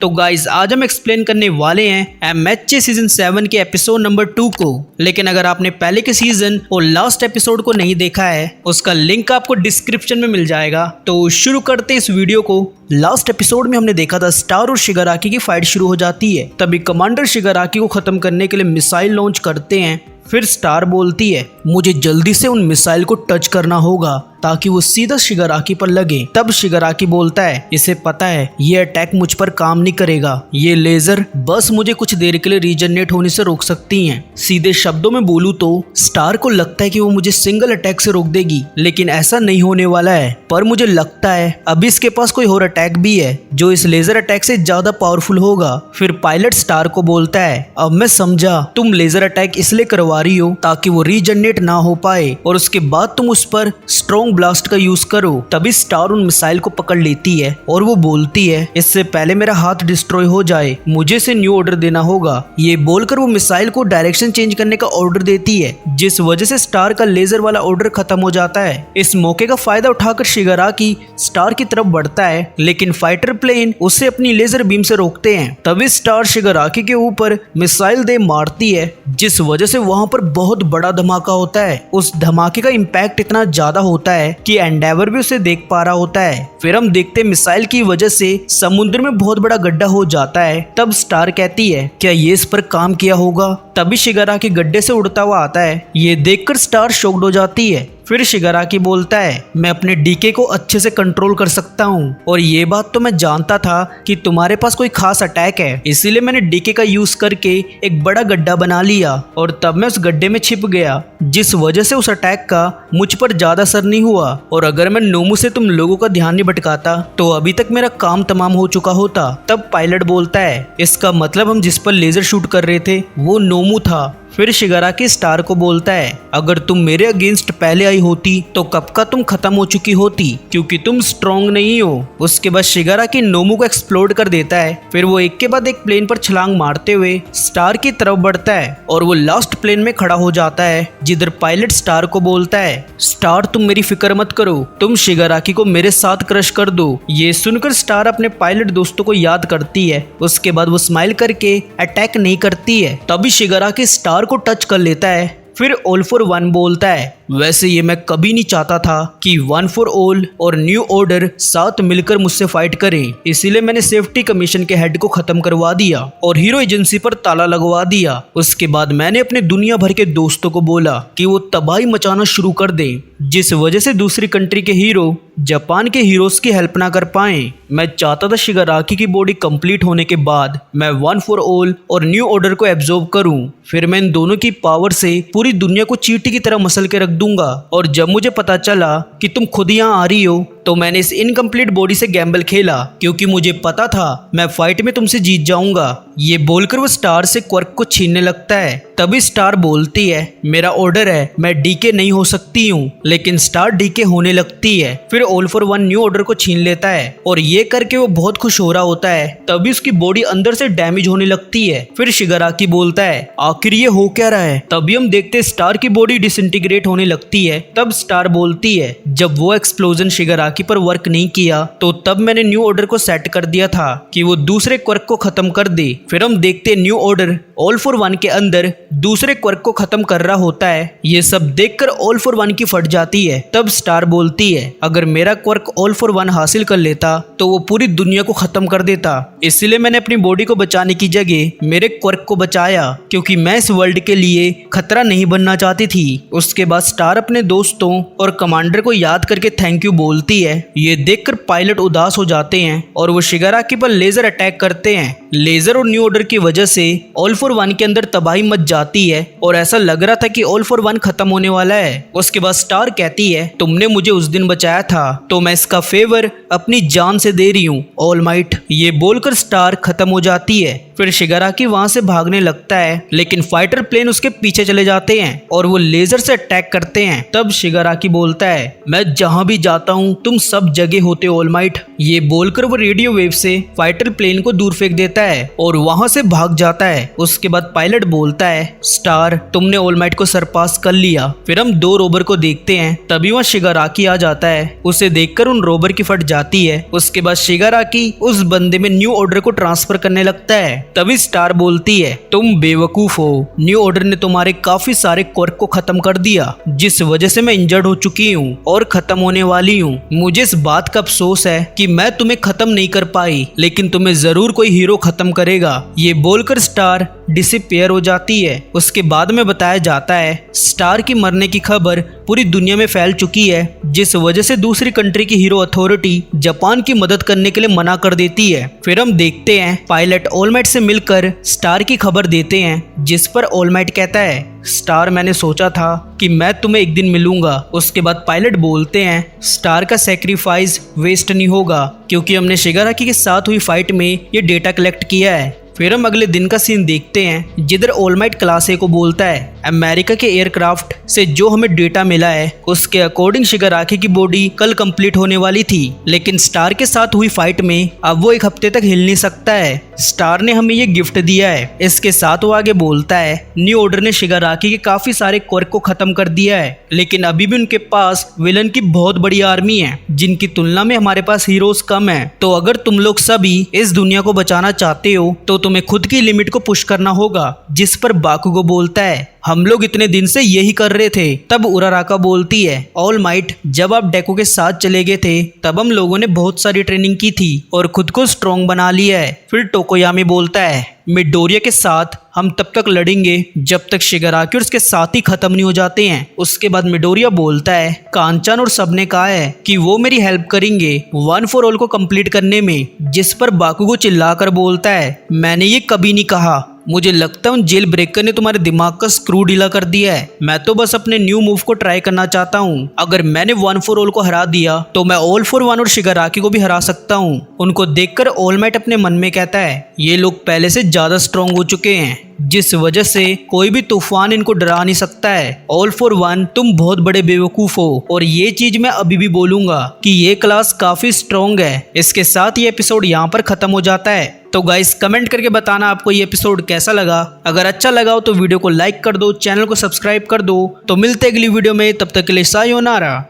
तो गाइज आज हम एक्सप्लेन करने वाले हैं एमएचए सीजन 7 के एपिसोड नंबर 2 को। लेकिन अगर आपने पहले के सीजन और लास्ट एपिसोड को नहीं देखा है उसका लिंक आपको डिस्क्रिप्शन में मिल जाएगा। तो शुरू करते इस वीडियो को। लास्ट एपिसोड में हमने देखा था स्टार और शिगाराकी की फाइट शुरू हो जाती है। तभी कमांडर शिगाराकी को खत्म करने के लिए मिसाइल लॉन्च करते हैं। फिर स्टार बोलती है मुझे जल्दी से उन मिसाइल को टच करना होगा ताकि वो सीधा शिगाराकी पर लगे। तब शिगाराकी बोलता है इसे पता है ये अटैक मुझ पर काम नहीं करेगा, ये लेजर बस मुझे कुछ देर के लिए रीजनरेट होने से रोक सकती हैं। सीधे शब्दों में बोलूं तो स्टार को लगता है कि वो मुझे सिंगल अटैक से रोक देगी, लेकिन ऐसा नहीं होने वाला है। पर मुझे लगता है अभी इसके पास कोई और अटैक भी है जो इस लेजर अटैक से ज्यादा पावरफुल होगा। फिर पायलट स्टार को बोलता है अब मैं समझा, तुम लेजर अटैक इसलिए करवा रही हो ताकि वो रीजनरेट ना हो पाए और उसके बाद तुम उस पर स्ट्रॉन्ग ब्लास्ट का यूज करो। तभी स्टार उन मिसाइल को पकड़ लेती है और वो बोलती है इससे पहले मेरा हाथ डिस्ट्रॉय हो जाए मुझे से न्यू ऑर्डर देना होगा। ये बोलकर वो मिसाइल को डायरेक्शन चेंज करने का ऑर्डर देती है, जिस वजह से स्टार का लेजर वाला ऑर्डर खत्म हो जाता है। इस मौके का फायदा उठाकर शिगाराकी स्टार की तरफ बढ़ता है, लेकिन फाइटर प्लेन उसे अपनी लेजर बीम से रोकते हैं। तभी स्टार शिगाराकी के ऊपर मिसाइल दे मारती है, जिस वजह से वहां पर बहुत बड़ा धमाका होता है। उस धमाके का इम्पैक्ट इतना ज्यादा होता है कि एंडेवर भी उसे देख पा रहा होता है। फिर हम देखते हैं मिसाइल की वजह से समुद्र में बहुत बड़ा गड्ढा हो जाता है। तब स्टार कहती है क्या ये इस पर काम किया होगा। तभी शिगाराकी गड्ढे से उड़ता हुआ आता है। ये देखकर स्टार शॉक्ड हो जाती है। फिर शिगाराकी बोलता है मैं अपने डीके को अच्छे से कंट्रोल कर सकता हूँ और ये बात तो मैं जानता था कि तुम्हारे पास कोई खास अटैक है, इसीलिए मैंने डीके का यूज करके एक बड़ा गड्ढा बना लिया और तब मैं उस गड्ढे में छिप गया, जिस वजह से उस अटैक का मुझ पर ज्यादा असर नहीं हुआ। और अगर मैं नोमू से तुम लोगों का ध्यान नहीं भटकाता तो अभी तक मेरा काम तमाम हो चुका होता। तब पायलट बोलता है इसका मतलब हम जिस पर लेजर शूट कर रहे थे वो नोमू था। फिर शिगाराकी स्टार को बोलता है अगर तुम मेरे अगेंस्ट पहले आई होती तो कब का तुम खत्म हो चुकी होती, क्योंकि तुम स्ट्रॉन्ग नहीं हो। उसके बाद शिगाराकी नोमू को एक्सप्लोड कर देता है। फिर वो एक के बाद एक प्लेन पर छलांग मारते हुए स्टार की तरफ बढ़ता है और वो लास्ट प्लेन में खड़ा हो जाता है, जिधर पायलट स्टार को बोलता है स्टार तुम मेरी फिक्र मत करो, तुम शिगाराकी को मेरे साथ क्रश कर दो। ये सुनकर स्टार अपने पायलट दोस्तों को याद करती है। उसके बाद वो स्माइल करके अटैक नहीं करती है। तभी शिगाराकी स्टार को टच कर लेता है। फिर ऑल फॉर वन बोलता है वैसे ये मैं कभी नहीं चाहता था कि वन फॉर ऑल और न्यू ऑर्डर साथ मिलकर मुझसे फाइट करें, इसीलिए मैंने सेफ्टी कमीशन के हेड को खत्म करवा दिया और हीरो एजेंसी पर ताला लगवा दिया। उसके बाद मैंने अपने दुनिया भर के दोस्तों को बोला कि वो तबाही मचाना शुरू कर दें, जिस वजह से दूसरी कंट्री के हीरो जापान के हीरोज की हेल्प ना कर पाए। मैं चाहता था शिगाराकी की बॉडी कंप्लीट होने के बाद मैं वन फॉर ऑल और न्यू ऑर्डर को एब्जॉर्ब करूं, फिर मैं इन दोनों की पावर से पूरी दुनिया को चींटी की तरह मसल के रख दूंगा। और जब मुझे पता चला कि तुम खुद यहाँ आ रही हो तो मैंने इस इनकम्प्लीट बॉडी से गैम्बल खेला, क्योंकि मुझे पता था मैं फाइट में तुमसे जीत जाऊंगा। ये बोलकर वो स्टार से क्वर्क को छीनने लगता है। तभी स्टार बोलती है मेरा ऑर्डर है, मैं डीके नहीं हो सकती हूँ, लेकिन स्टार डीके होने लगती है। फिर all for one new order को छीन लेता है और ये करके वो बहुत खुश हो रहा होता है। तभी उसकी बॉडी अंदर से डैमेज होने लगती है। फिर शिगाराकी बोलता है आखिर ये हो क्या रहा है। तभी हम देखते हैं स्टार की बॉडी डिसइंटीग्रेट होने लगती है। तब स्टार बोलती है जब वो एक्सप्लोजन शिगाराकी पर वर्क नहीं किया तो तब मैंने न्यू ऑर्डर को सेट कर दिया था कि वो दूसरे क्वर्क को खत्म कर दे। फिर हम देखते हैं new order all for one के अंदर दूसरे क्वर्क को खत्म कर रहा होता है। ये सब देखकर ऑल फॉर वन की फट जाती है। तब स्टार बोलती है अगर मेरा क्वर्क ऑल फॉर वन हासिल कर लेता तो वो पूरी दुनिया को खत्म कर देता, इसलिए मैंने अपनी बॉडी को बचाने की जगह मेरे क्वर्क को बचाया, क्योंकि मैं इस वर्ल्ड के लिए खतरा नहीं बनना चाहती थी। उसके बाद स्टार अपने दोस्तों और कमांडर को याद करके थैंक यू बोलती है। ये देखकर पायलट उदास हो जाते हैं और वो शिगाराकी पर लेजर अटैक करते हैं। लेजर और न्यू ऑर्डर की वजह से ऑल फॉर वन के अंदर तबाही मच जाती है और ऐसा लग रहा था कि ऑल फॉर वन खत्म होने वाला है। उसके बाद स्टार कहती है तुमने मुझे उस दिन बचाया था तो मैं इसका फेवर अपनी जान से दे रही हूँ ऑल माइट। ये बोलकर स्टार खत्म हो जाती है। फिर शिगाराकी वहाँ से भागने लगता है, लेकिन फाइटर प्लेन उसके पीछे चले जाते हैं और वो लेजर से अटैक करते हैं। तब शिगाराकी बोलता है, मैं जहाँ भी जाता हूँ तुम सब जगह होते हो ऑल माइट। ये बोलकर वो रेडियो वेव से फाइटर प्लेन को दूर फेंक देता है और वहाँ से भाग जाता है। उसके बाद पायलट बोलता है, स्टार तुमने ऑल माइट को सरपास कर लिया। फिर हम दो रोबर को देखते हैं, तभी वहाँ शिगाराकी आ जाता है। उसे देखकर उन रोबर की फट जाती है। उसके बाद शिगाराकी उस बंदे में न्यू ऑर्डर को ट्रांसफर करने लगता है। तभी स्टार बोलती है, तुम बेवकूफ हो, न्यू ऑर्डर ने तुम्हारे काफी सारे क्वर्क को खत्म कर दिया, जिस वजह से मैं इंजर्ड हो चुकी हूँ और खत्म होने वाली हूँ। मुझे इस बात का अफसोस है कि मैं तुम्हें खत्म नहीं कर पाई, लेकिन तुम्हें जरूर कोई हीरो खत्म करेगा। ये बोलकर स्टार डिसअपीयर हो जाती है। उसके बाद में बताया जाता है स्टार की मरने की खबर पूरी दुनिया में फैल चुकी है, जिस वजह से दूसरी कंट्री की हीरो अथॉरिटी जापान की मदद करने के लिए मना कर देती है। फिर हम देखते हैं पायलट ऑल माइट से मिलकर स्टार की खबर देते हैं, जिस पर ऑल माइट कहता है, स्टार मैंने सोचा था कि मैं तुम्हें एक दिन मिलूंगा। उसके बाद पायलट बोलते हैं, स्टार का सैक्रिफाइस वेस्ट नहीं होगा, क्योंकि हमने शिगाराकी के साथ हुई फाइट में ये डेटा कलेक्ट किया है। फिर हम अगले दिन का सीन देखते हैं, जिधर ऑल माइट क्लास ए को बोलता है, अमेरिका के एयरक्राफ्ट से जो हमें डेटा मिला है उसके अकॉर्डिंग शिगाराकी की बॉडी कल कंप्लीट होने वाली थी, लेकिन स्टार के साथ हुई फाइट में अब वो एक हफ्ते तक हिल नहीं सकता है। स्टार ने हमें ये गिफ्ट दिया है। इसके साथ वो आगे बोलता है, न्यू ऑर्डर ने शिगाराकी के काफी सारे क्वर्क को खत्म कर दिया है, लेकिन अभी भी उनके पास विलन की बहुत बड़ी आर्मी है, जिनकी तुलना में हमारे पास हीरोज कम है। तो अगर तुम लोग सभी इस दुनिया को बचाना चाहते हो तो तुम्हें खुद की लिमिट को पुश करना होगा। जिस पर बाकुगो बोलता है, हम लोग इतने दिन से यही कर रहे थे। तब उराराका बोलती है, ऑल माइट जब आप डेको के साथ चले गए थे तब हम लोगों ने बहुत सारी ट्रेनिंग की थी और खुद को स्ट्रॉन्ग बना लिया है। फिर टोकोयामी बोलता है, मिडोरिया के साथ हम तब तक लड़ेंगे जब तक शिगाराकी और उसके साथी खत्म नहीं हो जाते हैं। उसके बाद मिडोरिया बोलता है, कांचन और सब ने कहा है कि वो मेरी हेल्प करेंगे वन फॉर ऑल को कंप्लीट करने में। जिस पर बाकुगो चिल्लाकर बोलता है, मैंने ये कभी नहीं कहा। मुझे लगता है उन जेल ब्रेकर ने तुम्हारे दिमाग का स्क्रू ढीला कर दिया है। मैं तो बस अपने न्यू मूव को ट्राई करना चाहता हूँ। अगर मैंने वन फॉर ऑल को हरा दिया तो मैं ऑल फॉर वन और शिगाराकी को भी हरा सकता हूँ। उनको देखकर ऑल माइट अपने मन में कहता है, ये लोग पहले से ज्यादा स्ट्रॉन्ग हो चुके हैं, जिस वजह से कोई भी तूफान इनको डरा नहीं सकता है। ऑल फॉर वन तुम बहुत बड़े बेवकूफ हो, और ये चीज मैं अभी भी बोलूंगा कि ये क्लास काफी स्ट्रॉन्ग है। इसके साथ ये एपिसोड यहाँ पर खत्म हो जाता है। तो गाइस कमेंट करके बताना आपको ये एपिसोड कैसा लगा। अगर अच्छा लगा हो तो वीडियो को लाइक कर दो, चैनल को सब्सक्राइब कर दो। तो मिलते अगली वीडियो में, तब तक के लिए सायोनारा।